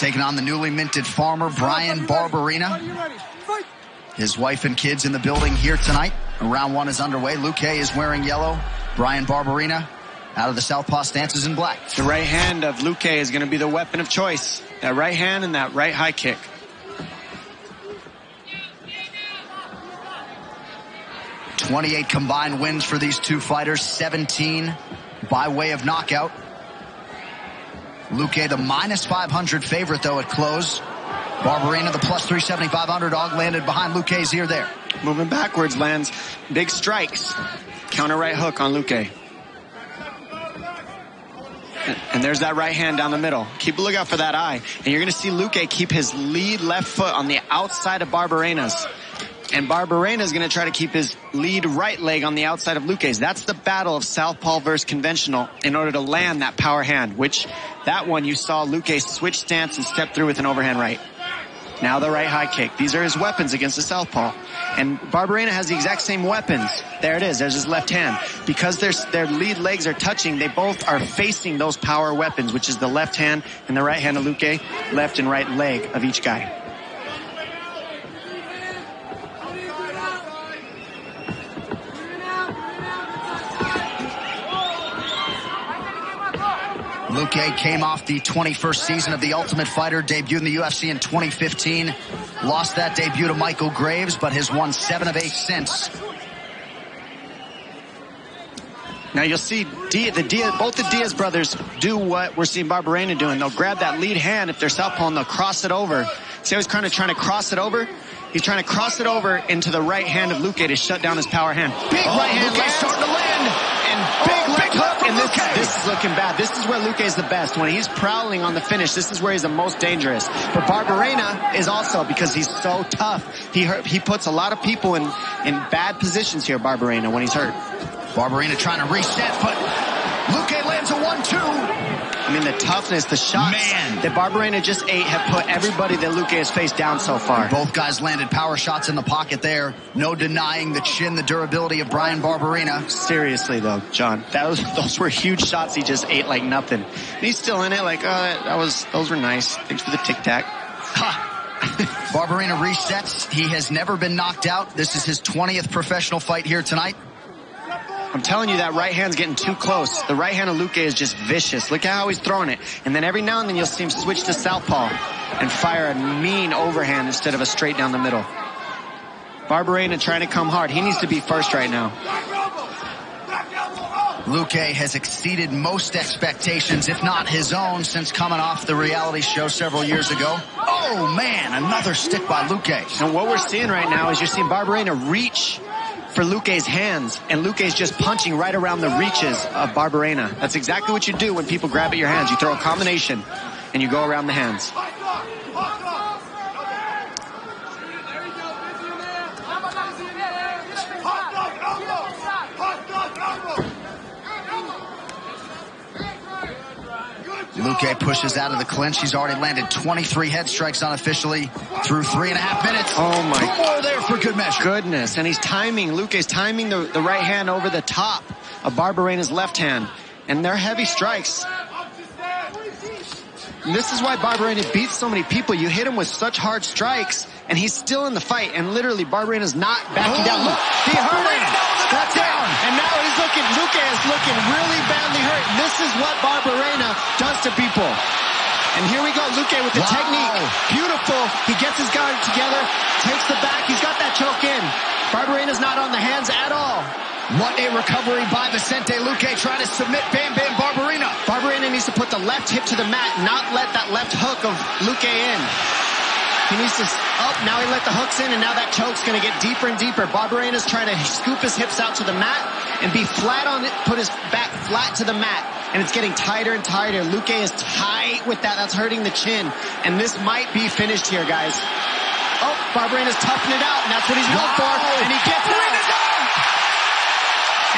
taking on the newly minted farmer, Brian Barbarena. His wife and kids in the building here tonight. Round one is underway. Luque is wearing yellow. Brian Barbarena out of the southpaw stance is in black. The right hand of Luque is going to be the weapon of choice. That right hand and that right high kick. "28 combined wins for these two fighters, 17 by way of knockout. Luque, the -500 favorite, though, at close. Barbarena, the +375 underdog, landed behind Luque's ear there. Moving backwards, lands big strikes. Counter right hook on Luque. And there's that right hand down the middle. Keep a lookout for that eye. And you're going to see Luque keep his lead left foot on the outside of Barbarena's. And Barbarena is going to try to keep his lead right leg on the outside of Luque's. That's the battle of southpaw versus conventional in order to land that power hand, which that one you saw Luque switch stance and step through with an overhand right. Now the right high kick. These are his weapons against the southpaw. And Barbarena has the exact same weapons. There it is. There's his left hand. Because their lead legs are touching, they both are facing those power weapons, which is the left hand and the right hand of Luque, left and right leg of each guy. Luque came off the 21st season of The Ultimate Fighter, debuted in the UFC in 2015. Lost that debut to Michael Graves, but has won 7 of 8 since. Now you'll see both the Diaz brothers do what we're seeing Barbarena doing. They'll grab that lead hand if they're southpaw and they'll cross it over. See how he's kind of trying to cross it over? He's trying to cross it over into the right hand of Luque to shut down his power hand. Big right hand Luque's starting to land. And big left hook. And this is looking bad. This is where Luque is the best. When he's prowling on the finish, this is where he's the most dangerous. But Barbarena is also, because he's so tough, he puts a lot of people in bad positions here, Barbarena, when he's hurt. Barbarena trying to reset, but Luque lands a 1-2. I mean, the toughness, the shots that Barbarena just ate have put everybody that Luque has faced down so far. Both guys landed power shots in the pocket there. No denying the chin, the durability of Brian Barbarena. Seriously, though, John, those were huge shots he just ate like nothing. And he's still in it like, those were nice. Thanks for the tic-tac. Barbarena resets. He has never been knocked out. This is his 20th professional fight here tonight. I'm telling you, that right hand's getting too close. The right hand of Luque is just vicious. Look at how he's throwing it. And then every now and then you'll see him switch to southpaw and fire a mean overhand instead of a straight down the middle. Barbarena trying to come hard. He needs to be first right now. Luque has exceeded most expectations, if not his own, since coming off the reality show several years ago. Oh, man, another stick by Luque. And what we're seeing right now is you're seeing Barbarena reach for Luque's hands, and Luque's just punching right around the reaches of Barbarena. That's exactly what you do when people grab at your hands. You throw a combination, and you go around the hands. Luque pushes out of the clinch. He's already landed 23 head strikes unofficially through 3.5 minutes. Oh my. 2 more there for good measure. Goodness. And Luque's timing the right hand over the top of Barbarena's left hand. And they're heavy strikes. And this is why Barbarena beats so many people. You hit him with such hard strikes, and he's still in the fight. And literally, Barbarena's not backing down. Look, he hurt him. That's down. And now Luque is looking really badly hurt. This is what Barbarena does to people. And here we go, Luque with the technique. Beautiful. He gets his guard together, takes the back. He's got that choke in. Barbarena's not on the hands at all. What a recovery by Vicente Luque, trying to submit Bam Bam Barbarena. Barbarena needs to put the left hip to the mat, not let that left hook of Luque in. He needs to, now he let the hooks in, and now that choke's going to get deeper and deeper. Barbarena's trying to scoop his hips out to the mat and be flat on it, put his back flat to the mat. And it's getting tighter and tighter. Luque is tight with that. That's hurting the chin. And this might be finished here, guys. Oh, Barbarena's toughing it out, and that's what he's known for. And he gets out.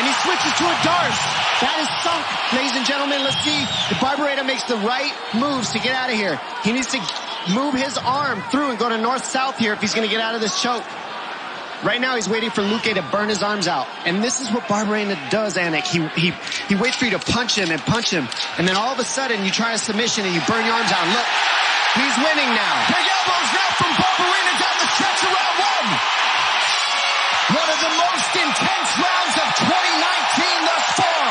And he switches to a Darce. That is sunk, ladies and gentlemen. Let's see if Barbarena makes the right moves to get out of here. He needs to move his arm through and go to north-south here if he's going to get out of this choke. Right now, he's waiting for Luque to burn his arms out. And this is what Barbarena does, Anik. He waits for you to punch him, and then all of a sudden, you try a submission and you burn your arms out. And look, He's winning now. Big elbows now from Barbarena down the stretch of round one. One of the most intense rounds of 2019 thus far.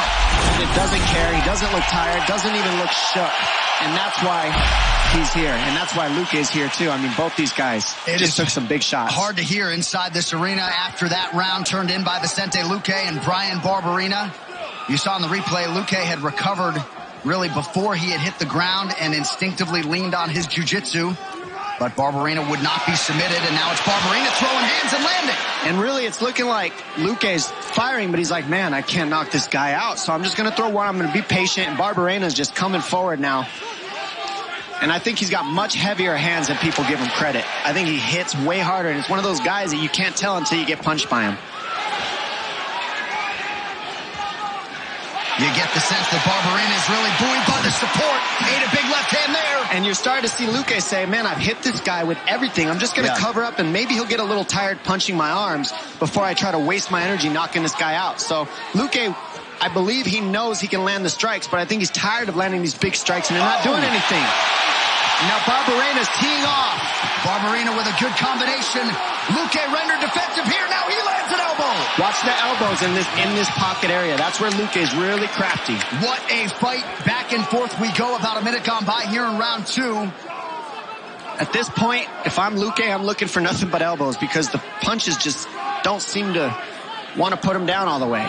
It doesn't care. He doesn't look tired. Doesn't even look shook. And that's why he's here. And that's why Luque is here too. I mean, both these guys just took some big shots. Hard to hear inside this arena after that round turned in by Vicente Luque and Brian Barbarena. You saw in the replay, Luque had recovered really before he had hit the ground and instinctively leaned on his jiu-jitsu. But Barbarena would not be submitted, and now it's Barbarena throwing hands and landing. And really, it's looking like Luque's firing, but he's like, man, I can't knock this guy out, so I'm just going to throw one. I'm going to be patient, and Barbarena's just coming forward now. And I think he's got much heavier hands than people give him credit. I think he hits way harder, and it's one of those guys that you can't tell until you get punched by him. You get the sense that Barbarena is really buoyed by the support. Ate a big left hand there. And you're starting to see Luque say, man, I've hit this guy with everything. I'm just going to cover up, and maybe he'll get a little tired punching my arms before I try to waste my energy knocking this guy out. So Luque, I believe he knows he can land the strikes, but I think he's tired of landing these big strikes, and they're not doing anything. Now Barbarena's teeing off. Barbarena with a good combination. Luque rendered defensive here. Now he lands an elbow. Watch the elbows in this pocket area. That's where Luque is really crafty. What a fight. Back and forth we go. About a minute gone by here in round two. At this point, if I'm Luque, I'm looking for nothing but elbows because the punches just don't seem to want to put him down all the way.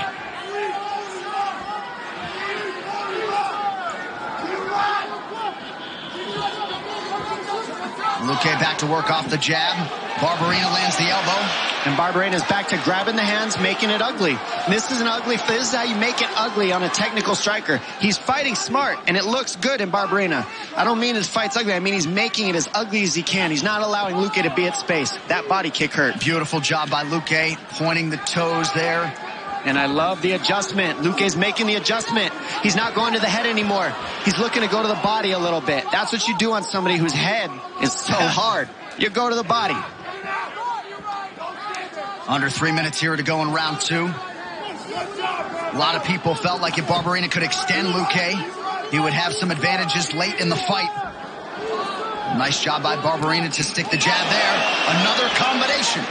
Luque back to work off the jab. Barbarena lands the elbow. And Barbarena's back to grabbing the hands, making it ugly. This is how you make it ugly on a technical striker. He's fighting smart, and it looks good in Barbarena. I don't mean his fight's ugly. I mean he's making it as ugly as he can. He's not allowing Luque to be at space. That body kick hurt. Beautiful job by Luque, pointing the toes there. And I love the adjustment. Luque's making the adjustment. He's not going to the head anymore. He's looking to go to the body a little bit. That's what you do on somebody whose head is so hard. You go to the body. Under 3 minutes here to go in round two. A lot of people felt like if Barbarena could extend Luque, he would have some advantages late in the fight. Nice job by Barbarena to stick the jab there. Another combination.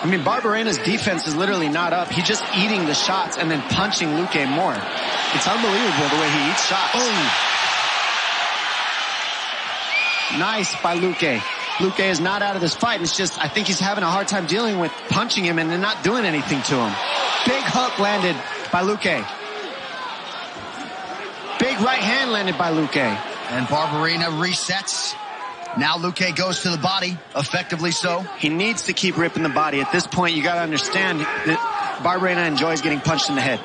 I mean, Barbarena's defense is literally not up. He's just eating the shots and then punching Luque more. It's unbelievable the way he eats shots. Boom. Nice by Luque. Luque is not out of this fight. It's just, I think he's having a hard time dealing with punching him and then not doing anything to him. Big hook landed by Luque. Big right hand landed by Luque. And Barbarena resets. Now Luque goes to the body, effectively so. He needs to keep ripping the body. At this point, you got to understand that Barbarena enjoys getting punched in the head.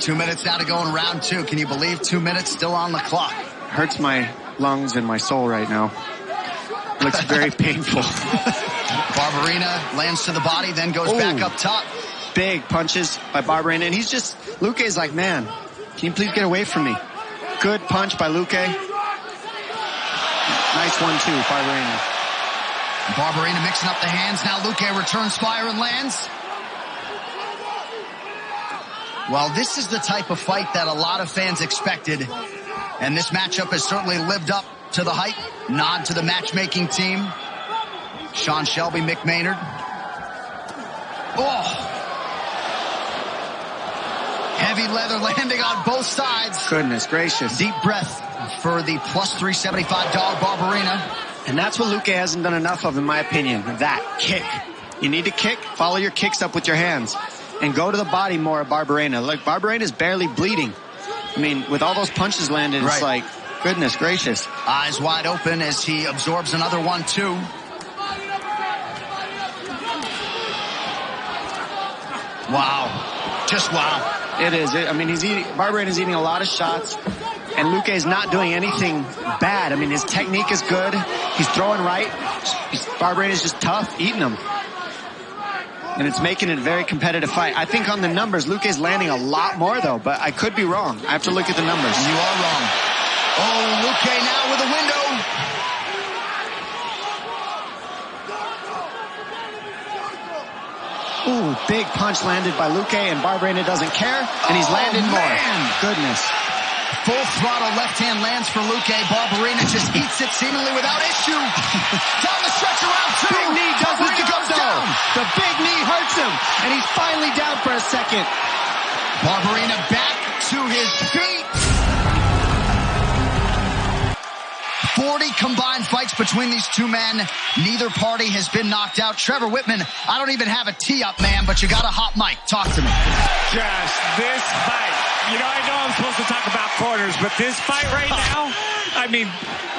2 minutes now to go in round two. Can you believe 2 minutes still on the clock? Hurts my lungs and my soul right now. Looks very painful. Barbarena lands to the body, then goes back up top. Big punches by Barbarena. And he's just, Luque's like, man, can you please get away from me? Good punch by Luque. Nice 1-2, Barbarena. Barbarena mixing up the hands. Now Luque returns fire and lands. Well, this is the type of fight that a lot of fans expected. And this matchup has certainly lived up to the hype. Nod to the matchmaking team. Sean Shelby, Mick Maynard. Oh! Heavy leather landing on both sides. Goodness gracious. Deep breath for the plus 375 dog Barbarena. And that's what Luque hasn't done enough of, in my opinion. That kick. You need to kick. Follow your kicks up with your hands. And go to the body more of Barbarena. Look, Barbarena's barely bleeding. I mean, with all those punches landed, it's like, goodness gracious. Eyes wide open as he absorbs another 1-2. Wow. Just wow. It is. I mean, Barbarena's eating a lot of shots, and Luque's not doing anything bad. I mean, his technique is good. He's throwing right. Barbarena's just tough, eating them. And it's making it a very competitive fight. I think on the numbers, Luque's landing a lot more, though, but I could be wrong. I have to look at the numbers. You are wrong. Oh, Luque now with a window. Ooh, big punch landed by Luque, and Barbarena doesn't care, and he's landed more. Man. Goodness. Full throttle left hand lands for Luque. Barbarena just eats it seemingly without issue. Down the stretch around two. Big knee does the job though. The big knee hurts him, and he's finally down for a second. Barbarena back to his feet. 40 combined fights between these two men. Neither party has been knocked out. Trevor Whitman, I don't even have a tee-up, man, but you got a hot mic. Talk to me. Josh, this fight, you know, I know I'm supposed to talk about corners, but this fight right now, I mean,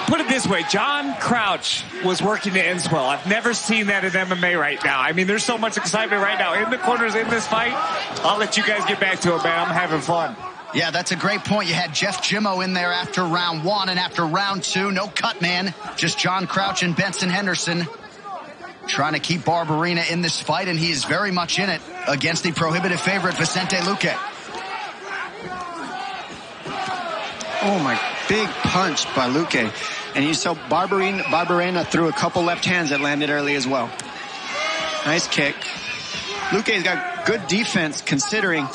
put it this way. John Crouch was working the ends well. I've never seen that in MMA right now. I mean, there's so much excitement right now in the corners in this fight. I'll let you guys get back to it, man. I'm having fun. Yeah, that's a great point. You had Jeff Jimmo in there after round 1, and after round 2, no cut man. Just John Crouch and Benson Henderson trying to keep Barbarena in this fight, and he is very much in it against the prohibitive favorite, Vicente Luque. Oh, my big punch by Luque. And you saw Barbarena threw a couple left hands that landed early as well. Nice kick. Luque's got good defense considering.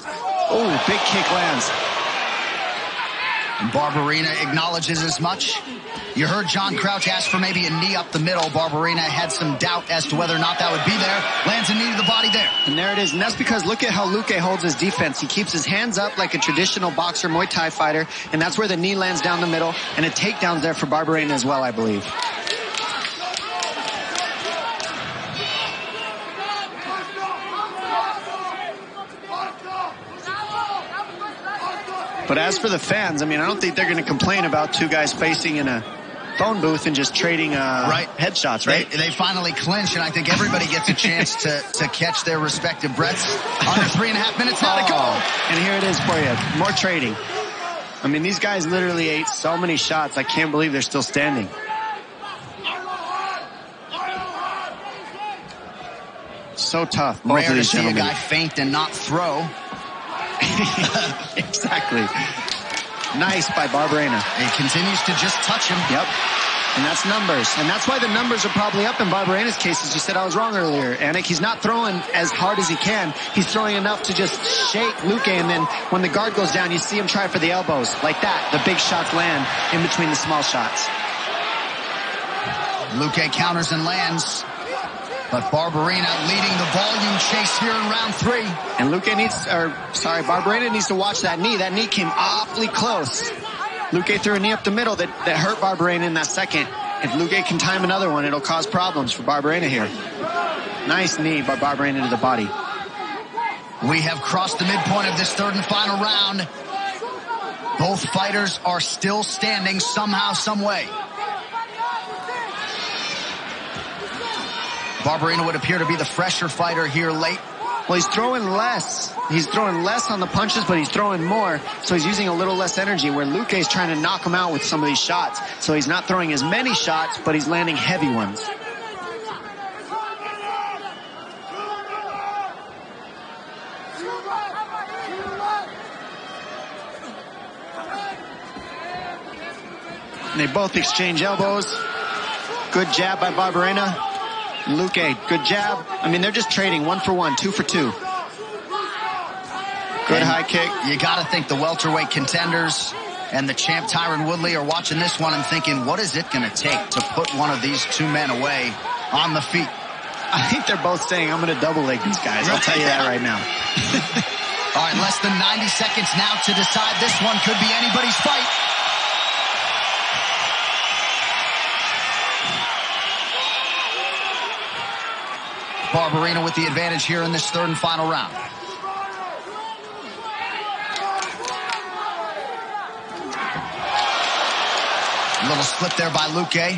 Oh, big kick lands. And Barbarena acknowledges as much. You heard John Crouch ask for maybe a knee up the middle. Barbarena had some doubt as to whether or not that would be there. Lands a knee to the body there. And there it is. And that's because look at how Luque holds his defense. He keeps his hands up like a traditional boxer, Muay Thai fighter. And that's where the knee lands down the middle. And a takedown's there for Barbarena as well, I believe. But as for the fans, I mean, I don't think they're going to complain about two guys facing in a phone booth and just trading headshots, right? They finally clinch, and I think everybody gets a chance to catch their respective breaths. Under 3.5 minutes now to go. And here it is for you. More trading. I mean, these guys literally ate so many shots. I can't believe they're still standing. So tough. Both Rare of these to see gentlemen. a guy feint and not throw. Exactly. Nice by Barbarena. He continues to just touch him. Yep. And that's numbers. And that's why the numbers are probably up in Barbarena's case, as you said I was wrong earlier. Anik, he's not throwing as hard as he can. He's throwing enough to just shake Luque, and then when the guard goes down, you see him try for the elbows. Like that. The big shots land in between the small shots. Luque counters and lands. But Barbarena leading the volume chase here in round 3. And Barbarena needs to watch that knee. That knee came awfully close. Luque threw a knee up the middle that hurt Barbarena in that second. If Luque can time another one, it'll cause problems for Barbarena here. Nice knee by Barbarena to the body. We have crossed the midpoint of this third and final round. Both fighters are still standing somehow, some way. Barbarena would appear to be the fresher fighter here late. Well, he's throwing less. He's throwing less on the punches, but he's throwing more. So he's using a little less energy, where Luque is trying to knock him out with some of these shots. So he's not throwing as many shots, but he's landing heavy ones. And they both exchange elbows. Good jab by Barbarena. Luque, good jab. I mean, they're just trading 1 for 1, 2 for 2. Good high kick. You got to think the welterweight contenders and the champ Tyron Woodley are watching this one and thinking, what is it going to take to put one of these two men away on the feet? I think they're both saying, I'm going to double leg these guys. I'll tell you that right now. All right, less than 90 seconds now to decide. This one could be anybody's fight. Barbarena with the advantage here in this third and final round. A little slip there by Luque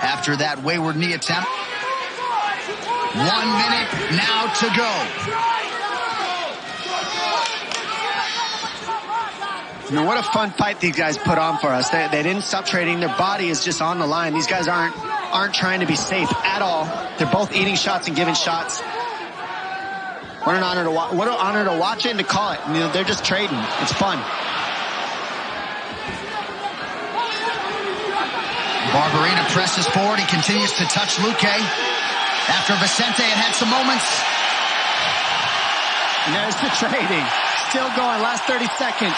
after that wayward knee attempt. 1 minute now to go. I mean, what a fun fight these guys put on for us. They didn't stop trading. Their body is just on the line. These guys aren't trying to be safe at all. They're both eating shots and giving shots. What an honor to watch it and to call it. You know, they're just trading. It's fun. Barbarena presses forward. He continues to touch Luque. After Vicente had some moments. And there's the trading. Still going. Last 30 seconds.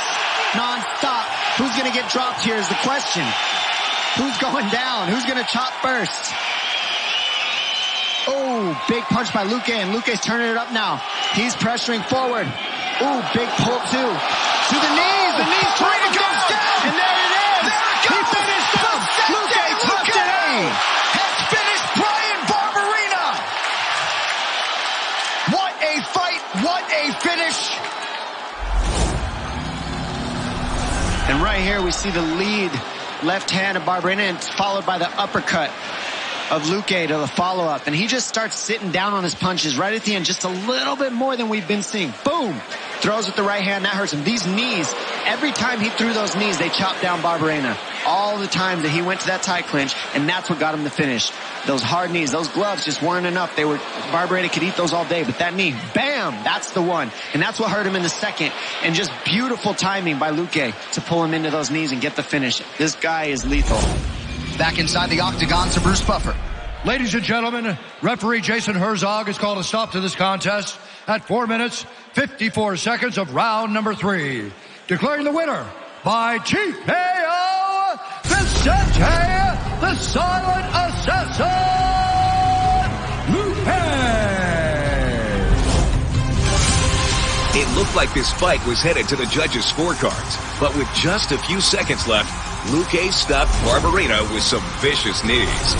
non-stop. Who's going to get dropped here is the question. Who's going down? Who's going to chop first? Oh, big punch by Luque, and Luque's turning it up now. He's pressuring forward. Ooh, big pull too. To the knees. The knees trying to go down. And there it is. He finished him. Luque toughed it out. Has finished Bryan Barbarena. What a fight. What a finish. And right here we see the lead left hand of Barbarena, and it's followed by the uppercut of Luque to the follow-up. And he just starts sitting down on his punches right at the end, just a little bit more than we've been seeing. Boom! Throws with the right hand. That hurts him. These knees, every time he threw those knees, they chopped down Barbarena. All the time that he went to that tie clinch, and that's what got him the finish. Those hard knees, those gloves just weren't enough. Barbarena could eat those all day, but that knee, bam, that's the one. And that's what hurt him in the second. And just beautiful timing by Luque to pull him into those knees and get the finish. This guy is lethal. Back inside the octagon to Bruce Buffer. Ladies and gentlemen, referee Jason Herzog has called a stop to this contest at 4 minutes, 54 seconds of round number 3. Declaring the winner by TKO, Vicente, the Silent Assassin, Luque. It looked like this fight was headed to the judges' scorecards, but with just a few seconds left, Luque stopped Barbarena with some vicious knees.